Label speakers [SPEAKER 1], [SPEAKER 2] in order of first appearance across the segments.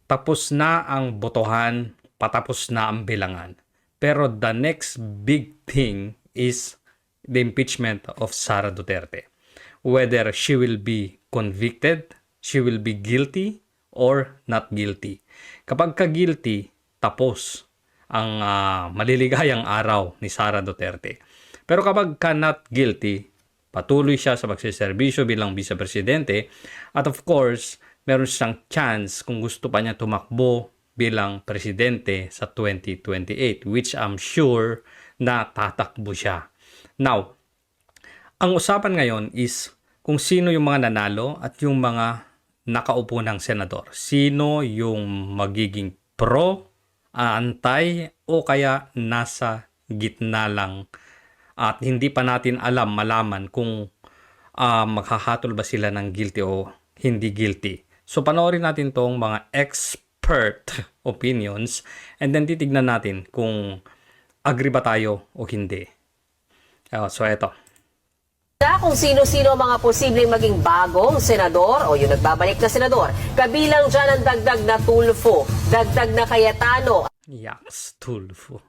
[SPEAKER 1] tapos na ang botohan, patapos na ang bilangan. Pero the next big thing is the impeachment of Sara Duterte. Whether she will be convicted, she will be guilty, or not guilty. Kapag ka-guilty, tapos ang maliligayang araw ni Sara Duterte. Pero kapag ka not guilty, patuloy siya sa pagsiservisyo bilang vice-presidente at of course, meron siyang chance kung gusto pa niya tumakbo bilang presidente sa 2028 which I'm sure na tatakbo siya. Now, ang usapan ngayon is kung sino yung mga nanalo at yung mga nakaupo ng senador. Sino yung magiging pro, antay o kaya nasa gitna lang at hindi pa natin malaman kung maghahatol ba sila ng guilty o hindi guilty. So panoorin natin tong mga expert opinions and then titignan natin kung agree ba tayo o hindi. So eto.
[SPEAKER 2] Kung sino-sino ang mga posibleng maging bagong senador o yung nagbabalik na senador. Kabilang dyan ang dagdag na Tulfo, dagdag na Cayetano,
[SPEAKER 1] Yaks, Tulfo.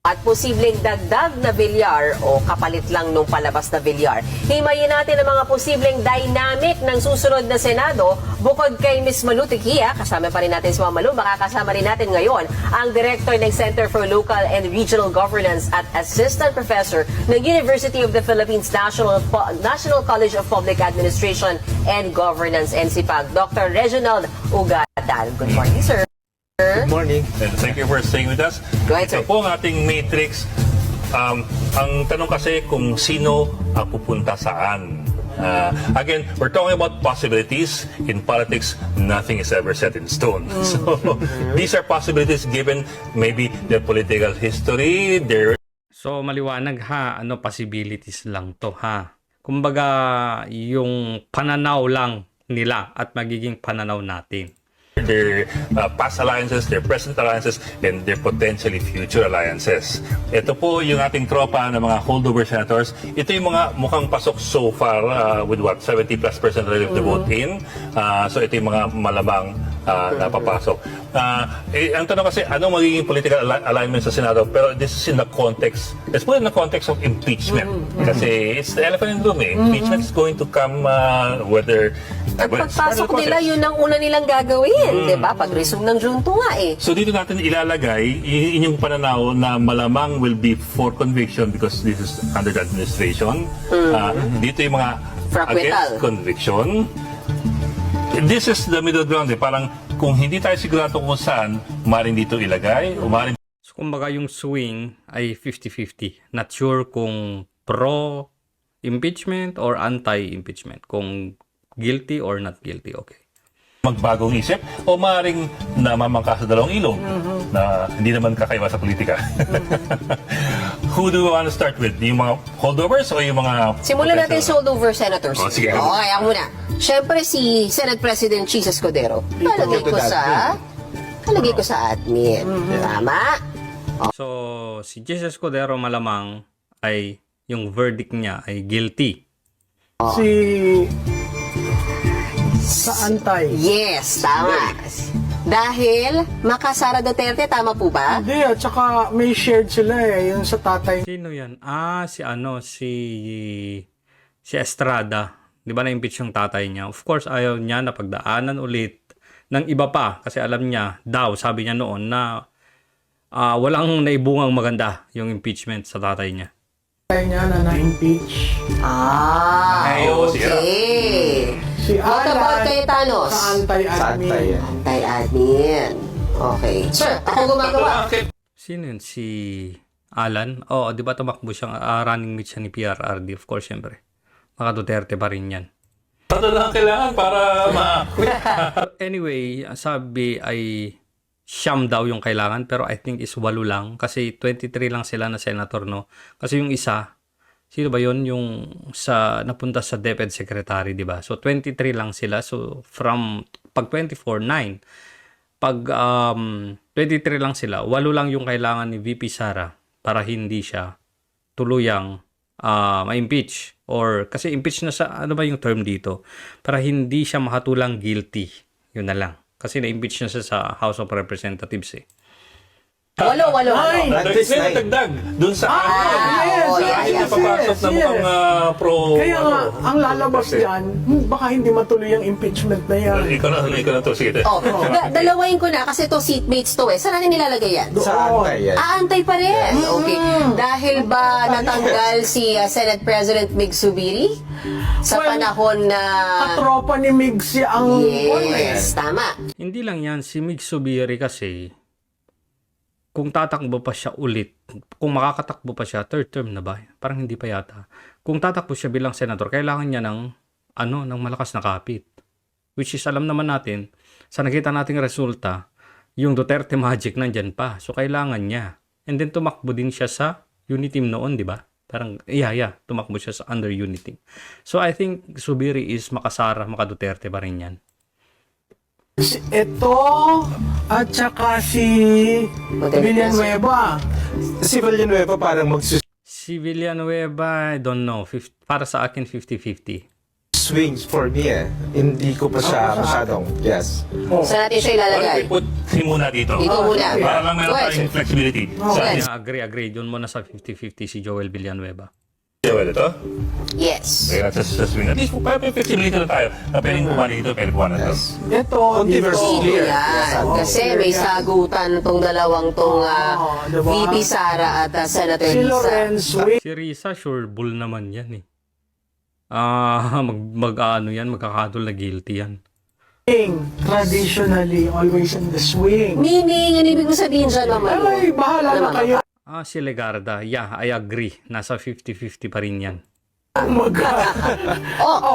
[SPEAKER 2] at posibleng dagdag na Villar o kapalit lang nung palabas na Villar. Himayin natin ang mga posibleng dynamic ng susunod na Senado bukod kay Ms. Malu Tiquia. Kasama pa rin natin si Malu. Makakasama rin natin ngayon ang Director ng Center for Local and Regional Governance at Assistant Professor ng University of the Philippines National College of Public Administration and Governance, NCPAG, Dr. Reginald Ugadal. Good morning, sir.
[SPEAKER 3] Good morning, and thank you for staying with us.
[SPEAKER 2] Go ahead, sir.
[SPEAKER 3] Ito po ang ating matrix. Ang tanong kasi kung sino ang pupunta saan. Again, we're talking about possibilities. In politics, nothing is ever set in stone. So, these are possibilities given maybe their political history, their...
[SPEAKER 1] So maliwanag ha, possibilities lang to ha. Kumbaga yung pananaw lang nila at magiging pananaw natin.
[SPEAKER 3] Their past alliances, their present alliances, and their potentially future alliances. Ito po yung ating tropa ng mga holdover senators. Ito yung mga mukhang pasok so far with what? 70+% relative to vote in. So ito yung mga malamang napapasok. Ang tanong kasi, anong magiging political alignment sa Senado? Pero this is in the context, let's put it in the context of impeachment. Kasi it's the elephant in the room. Impeachment is going to come whether...
[SPEAKER 2] At pagpasok nila, yun ang una nilang gagawin. Diba? Pag-resume ng Junto nga
[SPEAKER 3] So dito natin ilalagay inyong pananaw na malamang will be for conviction because this is under the administration. Dito yung mga against conviction. This is the middle ground. Parang kung hindi tayo sigurado kung saan, maaaring dito ilagay.
[SPEAKER 1] So kumbaga yung swing ay 50-50. Not sure kung pro-impeachment or anti-impeachment. Kung guilty or not guilty, okay.
[SPEAKER 3] Magbagong isip o maaaring namamangka sa dalawang ilog na hindi naman kakaiba sa politika. Who do you want to start with? Yung mga holdovers o yung mga...
[SPEAKER 2] Simulan natin sa holdover senators.
[SPEAKER 3] Sige.
[SPEAKER 2] Okay, ako muna. Siyempre si Senate President Chis Escudero. Kalagay ko sa admin. Tama?
[SPEAKER 1] So si Chis Escudero malamang ay yung verdict niya ay guilty.
[SPEAKER 4] Sa antay.
[SPEAKER 2] Yes, tama. Dahil makasara Duterte, tama po ba?
[SPEAKER 4] Hindi, at saka may shared sila yung sa tatay.
[SPEAKER 1] Sino yan? Si Estrada. Di ba na-impeach yung tatay niya? Of course, ayaw niya na pagdaanan ulit ng iba pa. Kasi alam niya, sabi niya noon na walang naibungang maganda yung impeachment sa tatay niya.
[SPEAKER 4] Tatay niya na na-impeach.
[SPEAKER 2] Okay.
[SPEAKER 4] Si
[SPEAKER 2] What about
[SPEAKER 4] Alan
[SPEAKER 2] Cayetanos?
[SPEAKER 4] sa antay-admin.
[SPEAKER 2] Anti-admin. Okay. Sir, ako gumagawa.
[SPEAKER 1] Sino yun? Si Alan? Oo, di ba tumakbo siyang running mate siya ni PRRD? Of course, syempre. Maka Duterte pa rin yan.
[SPEAKER 3] Ano lang kailangan para
[SPEAKER 1] Anyway, sabi ay siyam daw yung kailangan pero I think is 8 lang kasi 23 lang sila na senator, no? Kasi yung isa, sino ba yun? Yung napunta sa DepEd Secretary, di ba? So 23 lang sila. So from pag 24, 9. Pag 23 lang sila, 8 lang yung kailangan ni VP Sara para hindi siya tuluyang ma-impeach. Or kasi impeach na sa, ano ba yung term dito? Para hindi siya makatulang guilty. Yun na lang. Kasi na-impeach niya siya sa House of Representatives eh.
[SPEAKER 2] Walo.
[SPEAKER 4] Ay!
[SPEAKER 3] Dagdag doon sa
[SPEAKER 2] oh,
[SPEAKER 3] sa
[SPEAKER 2] yeah,
[SPEAKER 3] napapasok na mukhang pro...
[SPEAKER 4] Kaya nga, ang lalabas dyan, baka hindi matuloy ang impeachment na yan.
[SPEAKER 3] Ikaw na to, sige.
[SPEAKER 2] Oh, dalawain ko na kasi to seatmates to eh. Saan natin nilalagay yan?
[SPEAKER 5] Sa antay yan.
[SPEAKER 2] Aantay pa rin. Okay. Dahil ba natanggal si Senate President Mig Zubiri sa
[SPEAKER 4] Well,
[SPEAKER 2] panahon na...
[SPEAKER 4] Katropa ni Migsi ang
[SPEAKER 2] Yes, tama.
[SPEAKER 1] Hindi lang yan, si Mig Zubiri kasi, kung tatakbo pa siya ulit, kung makakatakbo pa siya, third term na ba? Parang hindi pa yata. Kung tatakbo siya bilang senador, kailangan niya ng malakas na kapit. Which is, alam naman natin, sa nakita nating resulta, yung Duterte Magic nandyan pa. So, kailangan niya. And then, tumakbo din siya sa Uniteam noon, di ba? Parang, tumakbo siya sa under Uniteam. So, I think Zubiri is makasara, maka-Duterte pa rin yan.
[SPEAKER 4] Ito, at saka si Villanueva.
[SPEAKER 5] Si Villanueva parang
[SPEAKER 1] Si Villanueva, I don't know. Para sa akin, 50-50.
[SPEAKER 5] swings for me eh. Hindi ko pa siya masyadong, yes.
[SPEAKER 2] Saan natin siya ilalagay?
[SPEAKER 3] Put him muna dito.
[SPEAKER 2] Dito muna.
[SPEAKER 3] Para lang meron
[SPEAKER 2] Go ahead,
[SPEAKER 3] tayong
[SPEAKER 2] sir.
[SPEAKER 3] flexibility.
[SPEAKER 2] Yes.
[SPEAKER 1] Agree. Doon muna sa 50-50 si Joel Villanueva.
[SPEAKER 3] Well, ito.
[SPEAKER 2] Yes.
[SPEAKER 3] Kaya sa swing. At least, para may flexibility na tayo. Na pwedeng kumani dito, pwedeng kumani dito.
[SPEAKER 5] Yes.
[SPEAKER 4] Ito,
[SPEAKER 5] Controversy
[SPEAKER 4] dito.
[SPEAKER 5] clear.
[SPEAKER 2] Yan. Kasi may sagutan tong dalawang
[SPEAKER 4] diba?
[SPEAKER 2] VP Sara at Senator
[SPEAKER 4] Si
[SPEAKER 2] Lisa.
[SPEAKER 4] Lorenz Wing.
[SPEAKER 1] Si Risa, sure bull naman yan eh. Magkakadol na guilty yan.
[SPEAKER 4] Traditionally, always in the swing.
[SPEAKER 2] Meaning, ano ibig mo sabihin dyan, Mama Lu?
[SPEAKER 4] Ay, bahala na kayo.
[SPEAKER 1] Si Legarda, I agree. Nasa 50-50 pa rin yan.
[SPEAKER 2] Oh,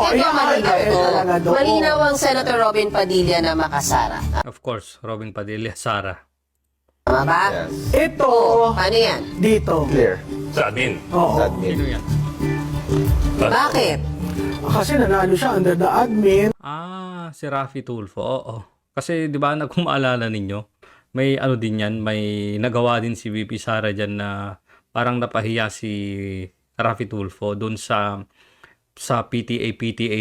[SPEAKER 2] ito
[SPEAKER 4] yan,
[SPEAKER 2] malinaw
[SPEAKER 4] yan
[SPEAKER 2] to.
[SPEAKER 4] talaga doon.
[SPEAKER 2] Malinaw ang Senator Robin Padilla na makasara.
[SPEAKER 1] Of course, Robin Padilla, Sara.
[SPEAKER 2] Tama ba?
[SPEAKER 5] Yes.
[SPEAKER 4] Ito,
[SPEAKER 2] Paano yan?
[SPEAKER 4] dito.
[SPEAKER 5] Clear.
[SPEAKER 3] Sa admin.
[SPEAKER 4] Oo.
[SPEAKER 5] Sa admin.
[SPEAKER 1] Sino yan?
[SPEAKER 2] Bakit?
[SPEAKER 4] Kasi nanalo siya under the admin.
[SPEAKER 1] Si Raffy Tulfo. Oo. Kasi 'di ba kung maalala ninyo, may ano din yan, may nagawa din si VP Sara diyan na parang napahiya si Raffy Tulfo doon sa PTA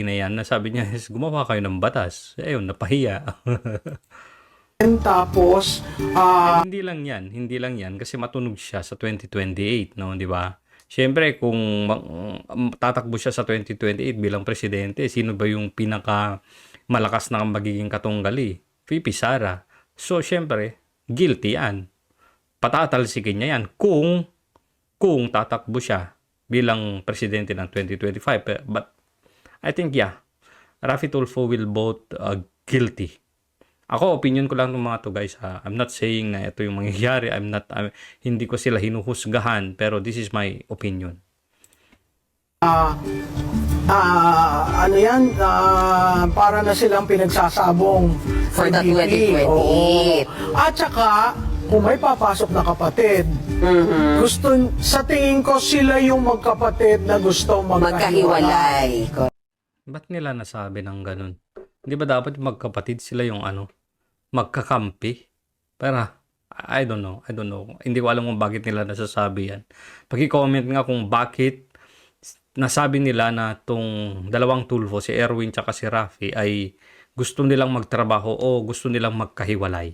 [SPEAKER 1] na yan. Na sabi niya, gumawa kayo ng batas. Ayun, napahiya.
[SPEAKER 4] And tapos,
[SPEAKER 1] Hindi lang yan kasi matunog siya sa 2028, no, 'di ba? Siyempre, kung tatakbo siya sa 2028 bilang presidente, sino ba yung pinaka malakas na magiging katunggali? VP Sara. So, siyempre, guilty yan. Patatalsikin niya yan kung tatakbo siya bilang presidente ng 2025. But, I think, Raffy Tulfo will vote guilty. Ako, opinion ko lang ng mga to guys. I'm not saying na ito yung mangyayari. Hindi ko sila hinuhusgahan. Pero this is my opinion.
[SPEAKER 4] ano yan, para na silang pinagsasabong
[SPEAKER 2] For the
[SPEAKER 4] MVP.
[SPEAKER 2] 2028.
[SPEAKER 4] Oo. At saka, kung may papasok na kapatid, sa tingin ko sila yung magkapatid na gusto magkahiwalay.
[SPEAKER 2] Magkahiwalay.
[SPEAKER 1] Ba't nila nasabi ng ganun? Hindi ba dapat magkapatid sila yung magkakampi? Pero, I don't know. Hindi ko alam kung bakit nila nasasabi yan. Paki-comment nga kung bakit nasabi nila na tong dalawang Tulfo, si Erwin tsaka si Raffy, ay gusto nilang magtrabaho o gusto nilang magkahiwalay.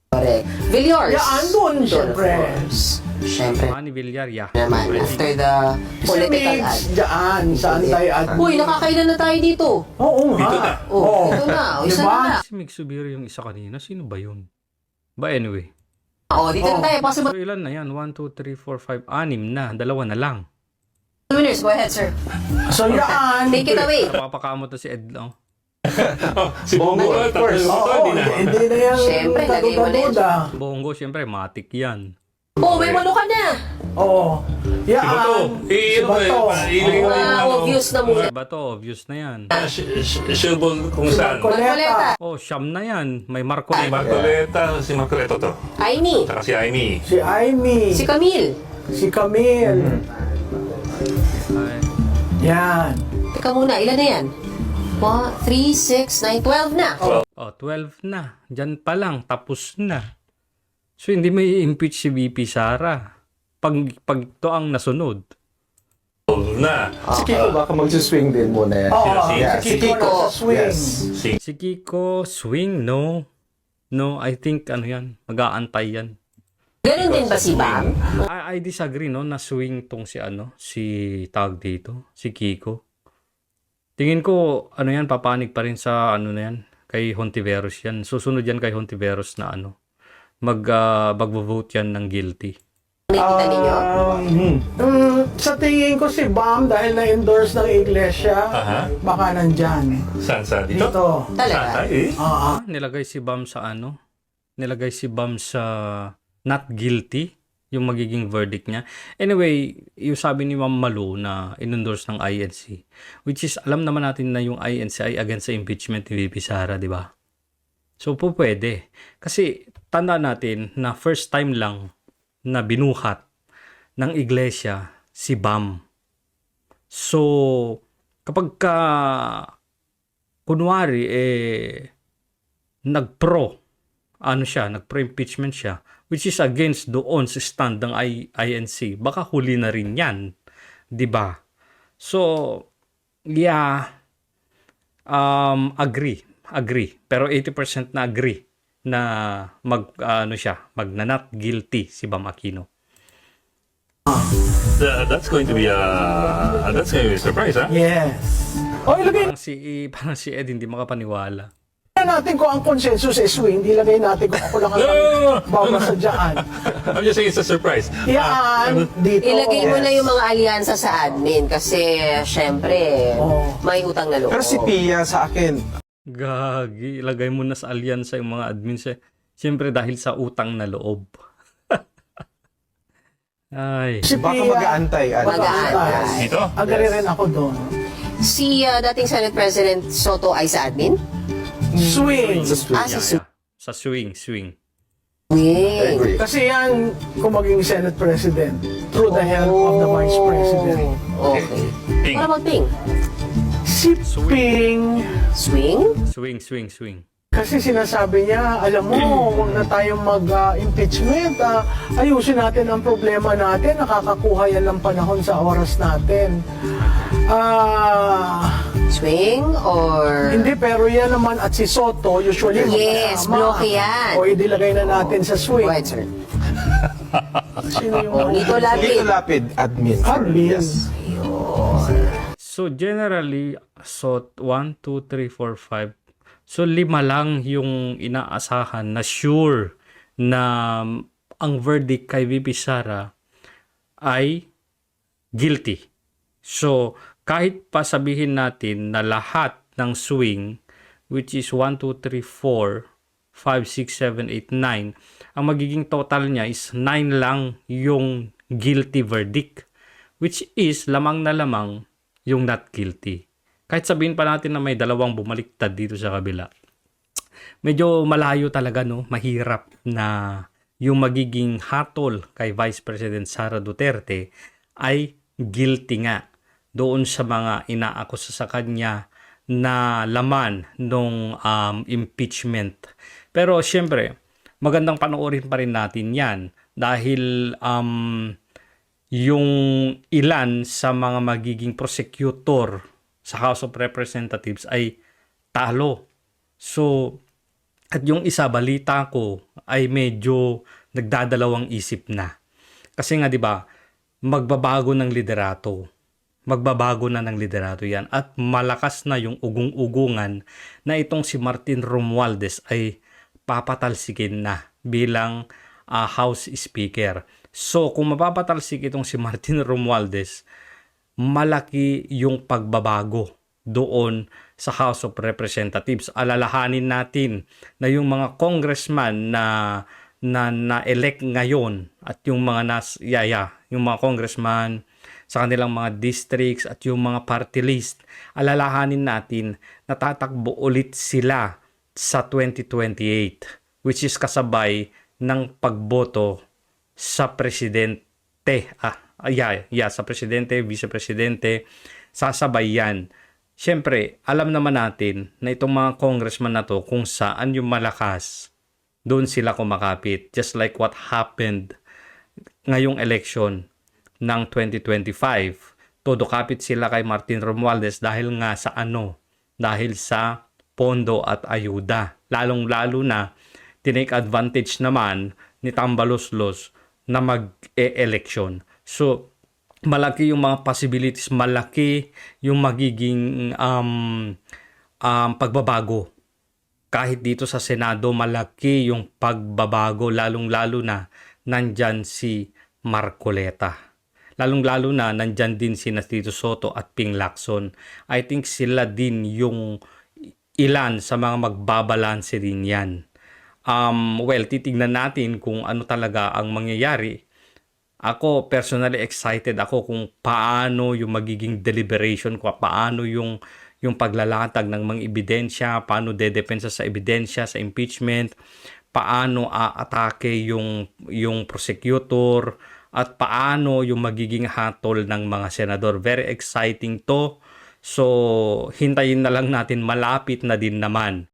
[SPEAKER 2] Correct. Villiers.
[SPEAKER 4] Andun, syempre.
[SPEAKER 2] Siyempre.
[SPEAKER 1] Manny Villar,
[SPEAKER 2] Naman, after the
[SPEAKER 4] Si
[SPEAKER 2] political ad.
[SPEAKER 4] Migs, dyan, sa antay-admin.
[SPEAKER 2] Uy, nakakailan na tayo dito.
[SPEAKER 4] Oo
[SPEAKER 3] Dito na.
[SPEAKER 4] nga.
[SPEAKER 2] Oh, ito na. O, isa
[SPEAKER 4] Diba?
[SPEAKER 2] na.
[SPEAKER 1] Si Mig Zubiri yung isa kanina. Sino ba yun? Ba anyway.
[SPEAKER 2] Oh, dito na tayo.
[SPEAKER 1] So
[SPEAKER 2] Possible
[SPEAKER 1] ilan na yan? 1, 2, 3, 4, 5, 6 na. 2 na lang.
[SPEAKER 2] winners. Go ahead, sir.
[SPEAKER 4] So yan.
[SPEAKER 2] Take it away.
[SPEAKER 1] Napapakamot na si Ed. No?
[SPEAKER 3] Si Bongo,
[SPEAKER 5] Of course.
[SPEAKER 4] Oo, hindi na yan.
[SPEAKER 2] Siyempre, lagay mo na yan.
[SPEAKER 4] kaduda-duda.
[SPEAKER 1] Bongo, syempre, matik yan.
[SPEAKER 2] Oh, may walo ka na.
[SPEAKER 4] Oo. Yan.
[SPEAKER 3] Si Bato.
[SPEAKER 4] Si Bato.
[SPEAKER 2] Obvious na muna.
[SPEAKER 1] Diba to? Obvious na yan.
[SPEAKER 3] Shilbon kung saan.
[SPEAKER 2] Marcoleta.
[SPEAKER 1] Oh, Siyam na yan. May Marco.
[SPEAKER 3] Si Marcoleta, si Marcoleta to.
[SPEAKER 2] Aimee.
[SPEAKER 3] Saka si Aimee.
[SPEAKER 4] Si Aimee.
[SPEAKER 2] Si Camille.
[SPEAKER 4] Si Camille.
[SPEAKER 1] Ay,
[SPEAKER 4] Yan.
[SPEAKER 2] Teka muna, ilan na yan? 1, 3, 6, 9, 12 na.
[SPEAKER 1] Oh, 12 na. Diyan pa lang. Tapos na. So, hindi may impeach si VP Sara. Pag to ang nasunod.
[SPEAKER 3] na.
[SPEAKER 5] Si Kiko baka mag-swing din muna yan.
[SPEAKER 4] Oo,
[SPEAKER 5] Yeah,
[SPEAKER 4] si Kiko nasa swing.
[SPEAKER 5] Yes.
[SPEAKER 1] Si Kiko, swing, no. No, I think, ano yan, mag-aantay yan.
[SPEAKER 2] Ganun din ba si Bam?
[SPEAKER 1] I disagree, no, na swing tong si tawag dito, si Kiko. Tingin ko, ano yan, papanig pa rin sa, ano na yan, kay Hontiveros yan. Susunod yan kay Hontiveros na, mag-vote yan ng guilty.
[SPEAKER 2] Nakikita ninyo?
[SPEAKER 4] Sa tingin ko si Bam, dahil na-endorse ng iglesia,
[SPEAKER 3] Aha.
[SPEAKER 4] baka nandyan.
[SPEAKER 3] Saan dito?
[SPEAKER 4] Dito.
[SPEAKER 2] Talaga?
[SPEAKER 1] Nilagay si Bam sa Nilagay si Bam sa not guilty, yung magiging verdict niya. Anyway, yung sabi ni Ma'am Malu na inendorse ng INC, which is, alam naman natin na yung INC ay against sa impeachment ni VP Sara, di ba? So, po pwede. Kasi, tanda natin na first time lang na binuhat ng iglesia si Bam. So, kapag kunwari, nagpro-impeachment siya, which is against doon sa stand ng INC, baka huli na rin yan. Diba? So, yeah, agree. Pero 80% na agree na mag-not guilty si Bam Aquino.
[SPEAKER 3] That's going to be a surprise, ha?
[SPEAKER 4] Yes. O, ilagay
[SPEAKER 1] Parang si Ed hindi makapaniwala.
[SPEAKER 4] na natin kung ang consensus is swing, hindi lagay natin kung ako lang ang babasa dyan.
[SPEAKER 3] I'm just saying it's a surprise.
[SPEAKER 4] Yan, dito.
[SPEAKER 2] Ilagay mo na yung mga alyansa sa admin kasi syempre may utang na loob.
[SPEAKER 5] Pero si Pia sa akin,
[SPEAKER 1] Gagi, ilagay mo na sa alyansa yung mga admin. Siyempre dahil sa utang na loob. Ay.
[SPEAKER 4] Si
[SPEAKER 5] baka
[SPEAKER 4] Pia,
[SPEAKER 5] mag-aantay.
[SPEAKER 2] Mag-aantay.
[SPEAKER 3] Dito?
[SPEAKER 4] agree rin ako doon.
[SPEAKER 2] Si dating Senate President Soto ay sa admin?
[SPEAKER 4] Swing.
[SPEAKER 5] Sa swing.
[SPEAKER 2] Sa swing.
[SPEAKER 1] Sa swing.
[SPEAKER 5] I agree.
[SPEAKER 4] Kasi yan, kung maging Senate President, through the help of the Vice President.
[SPEAKER 2] Okay.
[SPEAKER 3] Ping.
[SPEAKER 2] What about Ping?
[SPEAKER 4] Si Ping,
[SPEAKER 1] Swing.
[SPEAKER 4] kasi sinasabi niya, alam mo, huwag na tayong mag-impeachment. Ayusin natin ang problema natin. Nakakakuha yan ng panahon sa oras natin.
[SPEAKER 2] Swing or...
[SPEAKER 4] Hindi, pero yan naman at si Soto, usually
[SPEAKER 2] Yes,
[SPEAKER 4] magkasama.
[SPEAKER 2] bloke yan.
[SPEAKER 4] O idilagay na natin sa swing.
[SPEAKER 2] Right, sir.
[SPEAKER 4] Sino yung...
[SPEAKER 2] Lito Lapid.
[SPEAKER 5] Lito Lapid, admin.
[SPEAKER 4] Admin.
[SPEAKER 5] Yes.
[SPEAKER 1] So generally, 1, 2, 3, 4, 5. So 5 lang yung inaasahan na sure na ang verdict kay VP Sara ay guilty. So kahit pa sabihin natin na lahat ng swing, which is 1, 2, 3, 4, 5, 6, 7, 8, 9, ang magiging total niya is 9 lang yung guilty verdict, which is lamang na lamang yung not guilty. Kahit sabihin pa natin na may 2 bumaliktad dito sa kabila, medyo malayo talaga, no? Mahirap na yung magiging hatol kay Vice President Sara Duterte ay guilty nga doon sa mga inaakusa sa kanya na laman nung impeachment. Pero syempre, magandang panoorin pa rin natin yan dahil yung ilan sa mga magiging prosecutor sa House of Representatives ay talo. So, at yung isa, balita ko, ay medyo nagdadalawang isip na. Kasi nga, di ba, magbabago ng liderato. Magbabago na ng liderato yan. At malakas na yung ugong-ugungan na itong si Martin Romualdez ay papatalsikin na bilang House Speaker. So, kung mapapatalsik itong si Martin Romualdez, malaki yung pagbabago doon sa House of Representatives. Alalahanin natin na yung mga congressman na na-elect ngayon at yung mga yung mga congressman sa kanilang mga districts at yung mga party list, alalahanin natin na tatakbo ulit sila sa 2028, which is kasabay ng pagboto sa presidente. Sa presidente, vice-presidente, sasabay yan. Siyempre, alam naman natin na itong mga congressman na to, kung saan yung malakas, doon sila kumakapit. Just like what happened ngayong election ng 2025. todo kapit sila kay Martin Romualdez dahil nga sa dahil sa pondo at ayuda. Lalong-lalo na tinake advantage naman ni Tambaloslos na mag-e-election. So, malaki yung mga possibilities, malaki yung magiging pagbabago. Kahit dito sa Senado, malaki yung pagbabago, lalong-lalo na nandyan si Marcoleta. Lalong-lalo na nandyan din si Tito Soto at Ping Lacson. I think sila din yung ilan sa mga magbabalanse din yan. Well, titignan natin kung ano talaga ang mangyayari. Ako, personally excited ako kung paano yung magiging deliberation ko, paano yung paglalatag ng mga ebidensya, paano dedepensa sa ebidensya, sa impeachment, paano aatake yung prosecutor, at paano yung magiging hatol ng mga senador. Very exciting to. So, hintayin na lang natin, malapit na din naman